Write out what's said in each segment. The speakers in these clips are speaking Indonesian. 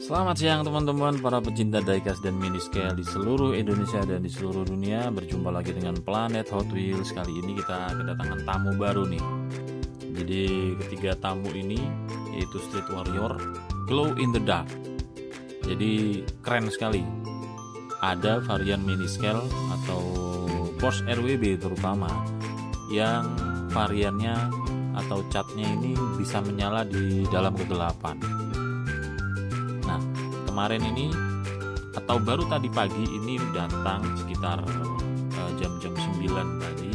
Selamat siang teman-teman para pecinta diecast dan mini scale di seluruh Indonesia dan di seluruh dunia. Berjumpa lagi dengan Planet Hot Wheels. Kali ini kita kedatangan tamu baru nih. Jadi ketiga tamu ini yaitu Street Warrior Glow in the Dark. Jadi keren sekali. Ada varian mini scale atau Porsche RWB terutama yang variannya atau catnya ini bisa menyala di dalam kegelapan. Nah, kemarin ini atau baru tadi pagi ini datang sekitar jam-jam 9 tadi,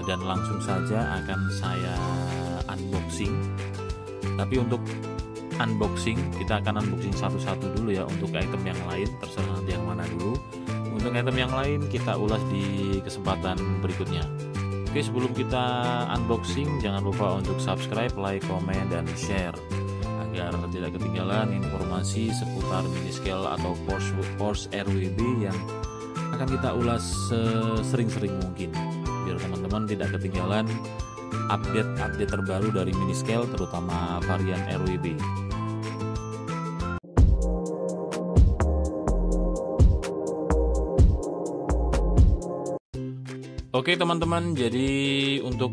dan langsung saja akan saya unboxing. Tapi untuk unboxing kita akan unboxing satu-satu dulu ya. Untuk item yang lain terserah nanti yang mana dulu. Untuk item yang lain kita ulas di kesempatan berikutnya. Oke, sebelum kita unboxing jangan lupa untuk subscribe, like, komen, dan share agar tidak ketinggalan informasi seputar mini scale atau Porsche RWB yang akan kita ulas sering-sering mungkin, biar teman-teman tidak ketinggalan update terbaru dari mini scale terutama varian RWB. Oke teman-teman, jadi untuk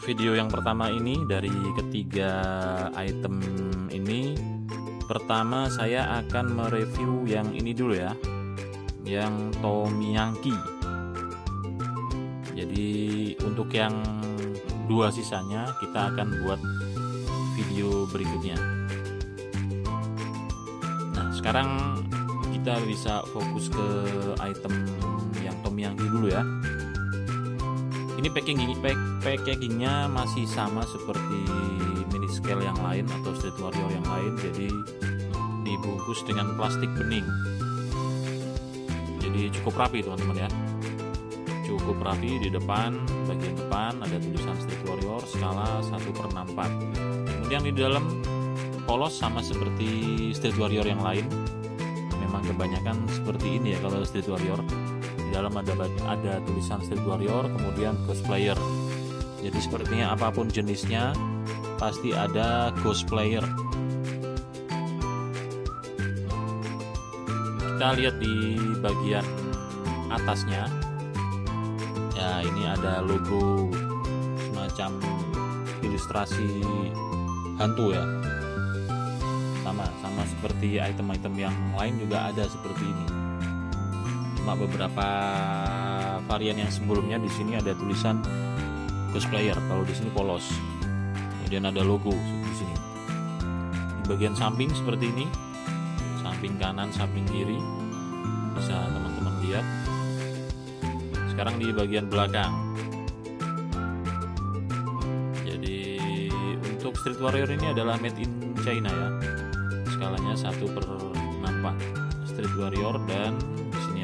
video yang pertama ini dari ketiga item ini, pertama saya akan mereview yang ini dulu ya, yang Tomiyanki. Jadi untuk yang dua sisanya kita akan buat video berikutnya. Nah sekarang kita bisa fokus ke item yang Tomiyanki dulu ya. Ini packagingnya masih sama seperti mini scale yang lain atau Street Warrior yang lain, jadi dibungkus dengan plastik bening. Jadi cukup rapi teman-teman ya, cukup rapi. Di depan, bagian depan ada tulisan Street Warrior skala 1/64. Kemudian di dalam polos sama seperti Street Warrior yang lain. Memang kebanyakan seperti ini ya kalau Street Warrior. Di dalam ada tulisan Street Warrior, kemudian cosplayer. Jadi sepertinya apapun jenisnya pasti ada cosplayer. Kita lihat di bagian atasnya ya, ini ada logo semacam ilustrasi hantu ya, sama seperti item-item yang lain juga ada seperti ini. Beberapa varian yang sebelumnya di sini ada tulisan cosplayer, kalau di sini polos. Kemudian ada logo di sini. Di bagian samping seperti ini, samping kanan, samping kiri, bisa teman-teman lihat. Sekarang di bagian belakang. Jadi untuk Street Warrior ini adalah made in China ya. Skalanya 1/64 Street Warrior, dan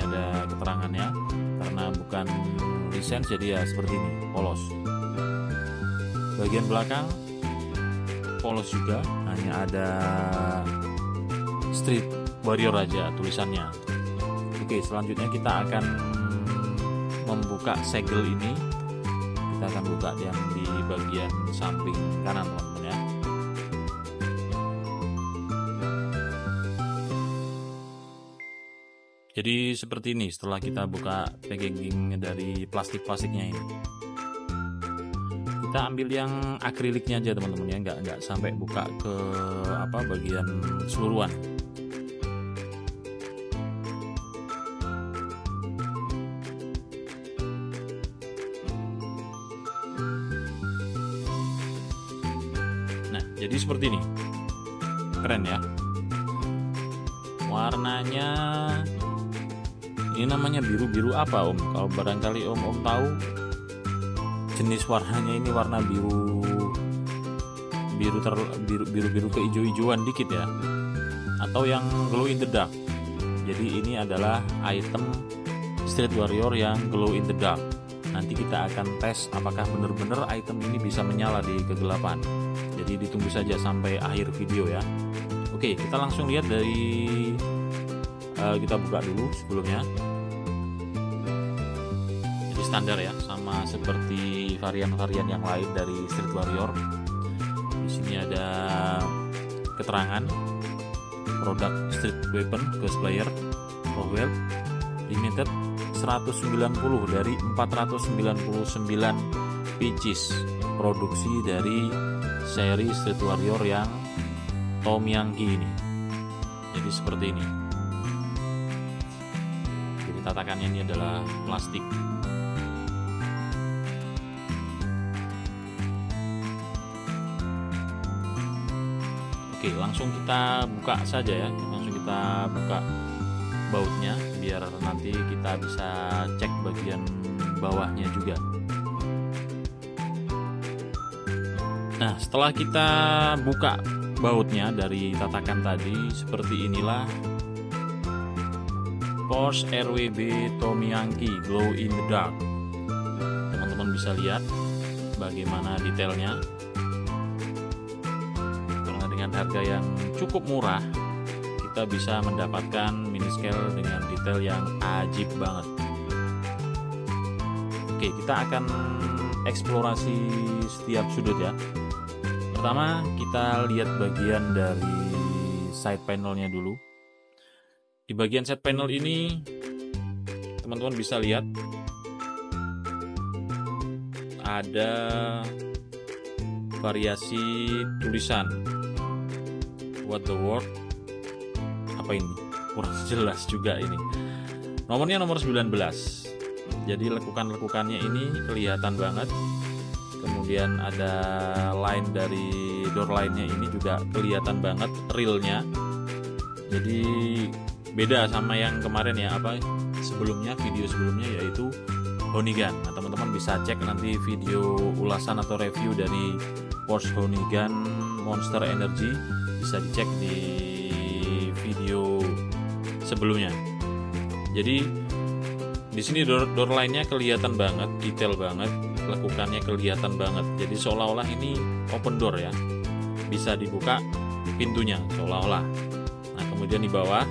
ada keterangannya karena bukan lisens jadi ya seperti ini, polos. Bagian belakang polos juga, hanya ada Street Warrior aja tulisannya. Oke, selanjutnya kita akan membuka segel ini. Kita akan buka yang di bagian samping kanan teman-teman ya. Jadi seperti ini setelah kita buka packaging dari plastiknya ini. Kita ambil yang akriliknya aja teman-teman ya, nggak sampai buka ke bagian seluruhan. Nah jadi seperti ini, keren ya. Warnanya ini namanya biru apa Om? Kalau barangkali Om tahu jenis warnanya, ini warna biru kehijau-hijauan dikit ya, atau yang glow in the dark. Jadi ini adalah item Street Warrior yang glow in the dark. Nanti kita akan tes apakah benar-benar item ini bisa menyala di kegelapan. Jadi ditunggu saja sampai akhir video ya. Oke, kita langsung lihat dari kita buka dulu sebelumnya. Jadi standar ya, sama seperti varian-varian yang lain dari Street Warrior. Di sini ada keterangan produk Street Weapon Ghost Player Rowell Limited 190 dari 499 pieces produksi dari seri Street Warrior yang Tomyangki ini. Jadi seperti ini. Jadi tatakannya ini adalah plastik. Oke, langsung kita buka saja ya. Langsung kita buka bautnya biar nanti kita bisa cek bagian bawahnya juga. Nah, setelah kita buka bautnya dari tatakan tadi, seperti inilah Porsche RWB Tomyangki Glow in the Dark. Teman-teman bisa lihat bagaimana detailnya. Karena dengan harga yang cukup murah, kita bisa mendapatkan mini scale dengan detail yang ajib banget. Oke, kita akan eksplorasi setiap sudut ya. Pertama, kita lihat bagian dari side panelnya dulu. Di bagian side panel ini, teman-teman bisa lihat ada variasi tulisan What the World. Apa ini? Kurang jelas juga ini. Nomornya nomor 19. Jadi lekukan-lekukannya ini kelihatan banget. Kemudian ada line dari door line-nya ini juga kelihatan banget realnya. Jadi beda sama yang kemarin ya, sebelumnya, video sebelumnya, yaitu Hoonigan. Nah, teman-teman bisa cek nanti video ulasan atau review dari Porsche Hoonigan Monster Energy, bisa dicek di video sebelumnya. Jadi di sini door line-nya kelihatan banget, detail banget, lekukannya kelihatan banget. Jadi seolah-olah ini open door ya, bisa dibuka pintunya seolah-olah. Nah, kemudian di bawah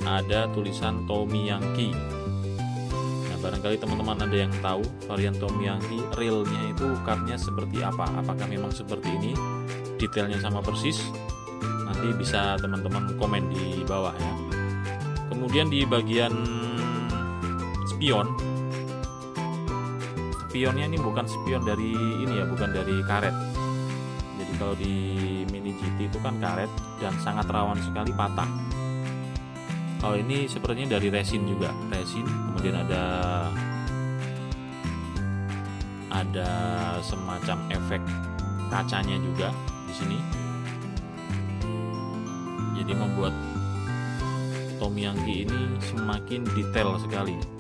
ada tulisan Tomyangki. Nah, barangkali teman-teman ada yang tahu varian Tomyangki realnya itu cardnya seperti apa? Apakah memang seperti ini? Detailnya sama persis? Nanti bisa teman-teman komen di bawah ya. Kemudian di bagian spionnya ini bukan spion dari ini ya, bukan dari karet. Jadi kalau di Mini GT itu kan karet dan sangat rawan sekali patah. Kalau ini sepertinya dari resin juga, resin. Kemudian ada semacam efek kacanya juga di sini. Jadi membuat Tomyangki ini semakin detail sekali.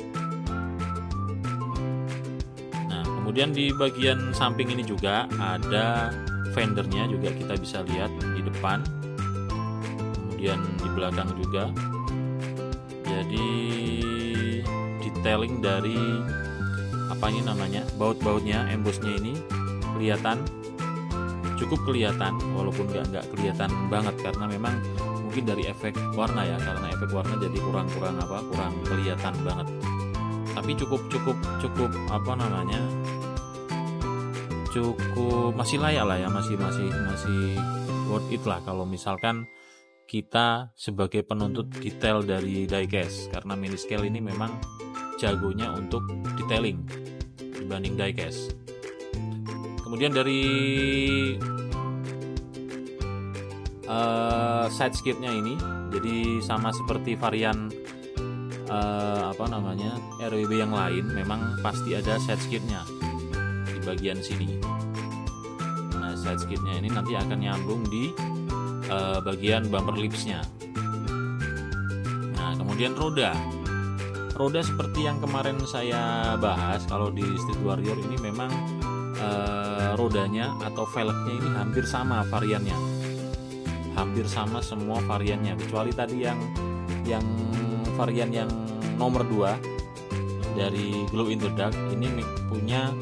Kemudian di bagian samping ini juga ada fendernya, juga kita bisa lihat di depan, kemudian di belakang juga. Jadi detailing dari apa ini namanya, baut-bautnya, embosnya ini cukup kelihatan, walaupun nggak kelihatan banget karena memang mungkin dari efek warna ya, karena efek warna jadi kurang kelihatan banget. Tapi cukup masih layak lah ya, masih worth it lah kalau misalkan kita sebagai penuntut detail dari diecast, karena mini scale ini memang jagonya untuk detailing dibanding diecast. Kemudian dari side skirtnya ini, jadi sama seperti varian RWB yang lain, memang pasti ada side skirtnya di bagian sini. Nah, side skirtnya ini nanti akan nyambung di bagian bumper lipsnya. Nah, kemudian roda seperti yang kemarin saya bahas, kalau di Street Warrior ini memang rodanya atau velgnya ini hampir sama variannya, hampir sama semua variannya, kecuali tadi yang varian yang nomor 2 dari Glow in the Dark ini punya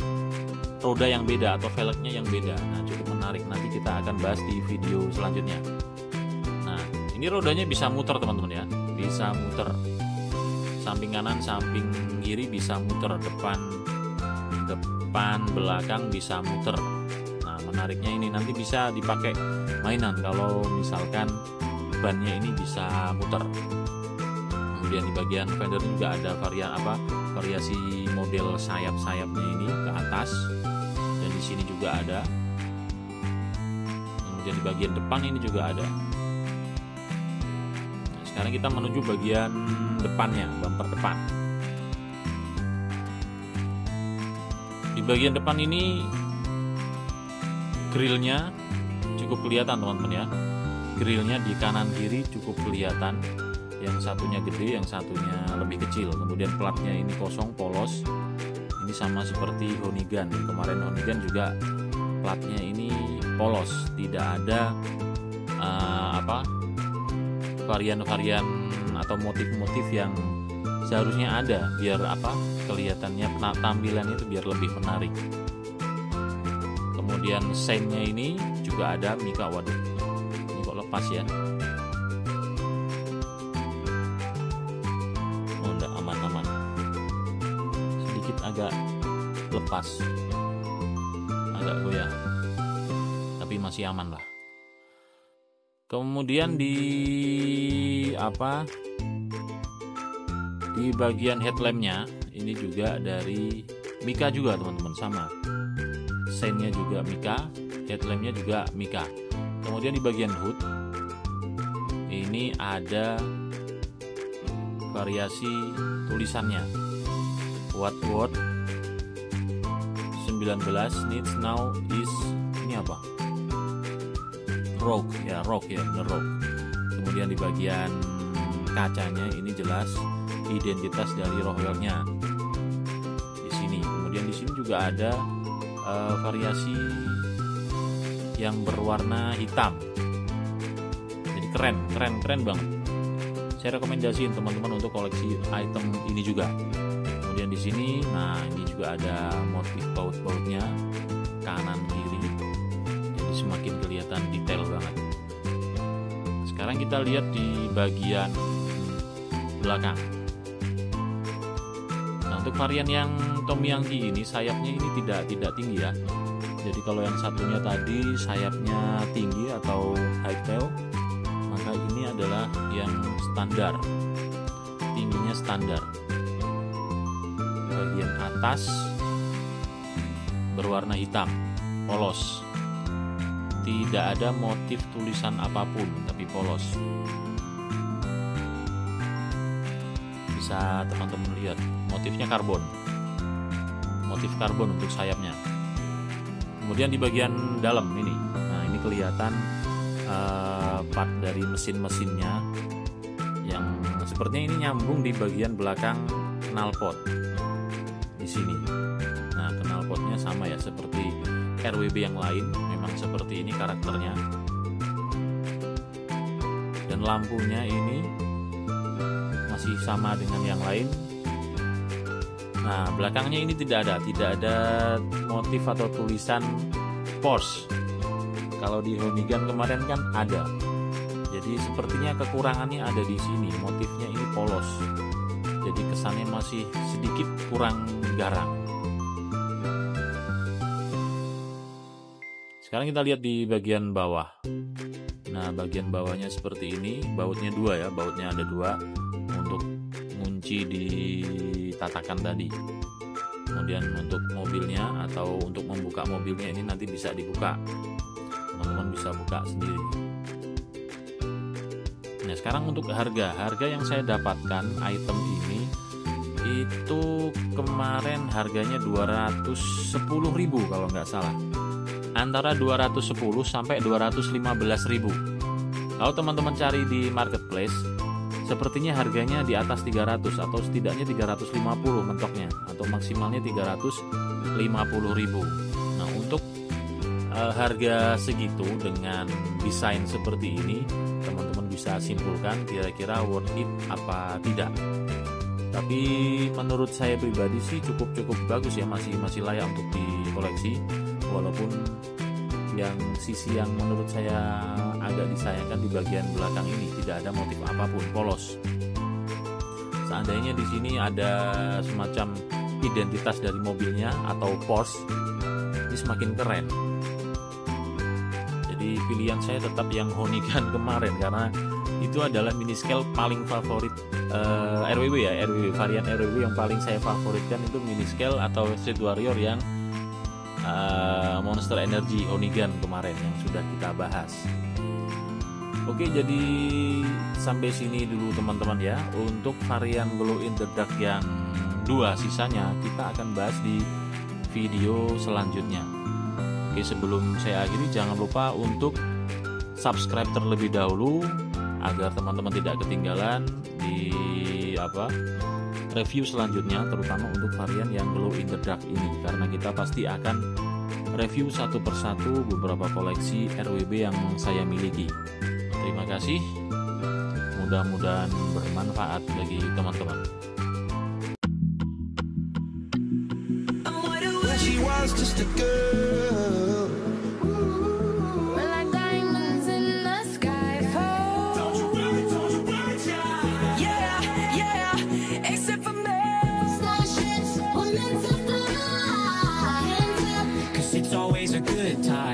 roda yang beda atau velgnya yang beda. Nah, cukup menarik, nanti kita akan bahas di video selanjutnya. Nah, ini rodanya bisa muter teman-teman ya, bisa muter samping kanan, samping kiri bisa muter, depan belakang bisa muter. Nah, menariknya ini nanti bisa dipakai mainan kalau misalkan bannya ini bisa muter. Kemudian di bagian fender juga ada variasi model sayap-sayapnya ini ke atas, dan di sini juga ada. Kemudian di bagian depan ini juga ada. Nah, sekarang kita menuju bagian depannya, bumper depan. Di bagian depan ini grillnya cukup kelihatan teman-teman ya. Grillnya di kanan kiri cukup kelihatan. Yang satunya gede, yang satunya lebih kecil. Kemudian platnya ini kosong, polos. Ini sama seperti Hoonigan. Kemarin Hoonigan juga platnya ini polos, tidak ada varian-varian atau motif-motif yang seharusnya ada, biar kelihatannya tampilannya itu biar lebih menarik. Kemudian seinnya ini juga ada Mika. Waduh, ini kok lepas ya. Oh, enggak, aman-aman. Sedikit agak lepas, agak goyah, tapi masih aman lah. Kemudian di bagian headlampnya ini juga dari Mika juga teman-teman, sama. Seinnya juga Mika, headlampnya juga Mika. Kemudian di bagian hood ini ada variasi tulisannya. What 19 needs now is, ini apa? Rogue ya, bener Rogue. Kemudian di bagian kacanya ini jelas identitas dari Rockwell-nya di sini. Kemudian di sini juga ada variasi yang berwarna hitam. Jadi keren banget. Saya rekomendasiin teman-teman untuk koleksi item ini juga. Kemudian di sini, nah ini juga ada motif baut-bautnya kanan kiri. Jadi semakin kelihatan detail banget. Sekarang kita lihat di bagian belakang. Nah, untuk varian yang Tomoyaki ini sayapnya ini tidak tinggi ya. Jadi kalau yang satunya tadi sayapnya tinggi atau high tail, maka ini adalah yang standar, tingginya standar. Bagian atas berwarna hitam, polos, tidak ada motif tulisan apapun, tapi polos. Bisa teman-teman lihat motifnya motif karbon untuk sayapnya. Kemudian di bagian dalam ini, nah ini kelihatan part dari mesin-mesinnya yang sepertinya ini nyambung di bagian belakang knalpot di sini. Nah, knalpotnya sama ya seperti RWB yang lain, memang seperti ini karakternya. Dan lampunya ini masih sama dengan yang lain. Nah, belakangnya ini tidak ada motif atau tulisan Porsche. Kalau di Hoonigan kemarin kan ada. Jadi sepertinya kekurangannya ada di sini. Motifnya ini polos. Jadi kesannya masih sedikit kurang garang. Sekarang kita lihat di bagian bawah. Nah, bagian bawahnya seperti ini. Bautnya dua ya. Bautnya ada dua untuk ngunci di tatakan tadi. Kemudian untuk mobilnya atau untuk membuka mobilnya ini nanti bisa dibuka. Teman-teman bisa buka sendiri. Nah, sekarang untuk harga yang saya dapatkan item ini itu kemarin harganya 210.000 kalau nggak salah. Antara 210 sampai 215.000. Kalau teman-teman cari di marketplace, sepertinya harganya di atas 300 atau setidaknya 350 mentoknya atau maksimalnya 350.000. Nah, untuk harga segitu dengan desain seperti ini, teman-teman bisa simpulkan kira-kira worth it apa tidak. Tapi menurut saya pribadi sih cukup bagus ya, masih layak untuk dikoleksi. Walaupun yang sisi yang menurut saya agak disayangkan di bagian belakang ini tidak ada motif apapun, polos. Seandainya di sini ada semacam identitas dari mobilnya atau Porsche, ini semakin keren. Jadi Jadi pilihan saya tetap yang Honigan kemarin, karena itu adalah mini scale paling favorit RWW ya, RWW varian RWW yang paling saya favoritkan itu mini scale atau Street Warrior yang Monster Energy Honigan kemarin yang sudah kita bahas. Oke, jadi sampai sini dulu teman-teman ya. Untuk varian Glow in the Dark yang 2 sisanya kita akan bahas di video selanjutnya. Oke, sebelum saya akhiri jangan lupa untuk subscribe terlebih dahulu agar teman-teman tidak ketinggalan di review selanjutnya, terutama untuk varian yang Glow in the Dark ini, karena kita pasti akan review satu persatu beberapa koleksi RWB yang saya miliki. Terima kasih, mudah-mudahan bermanfaat bagi teman-teman. It's always a good time.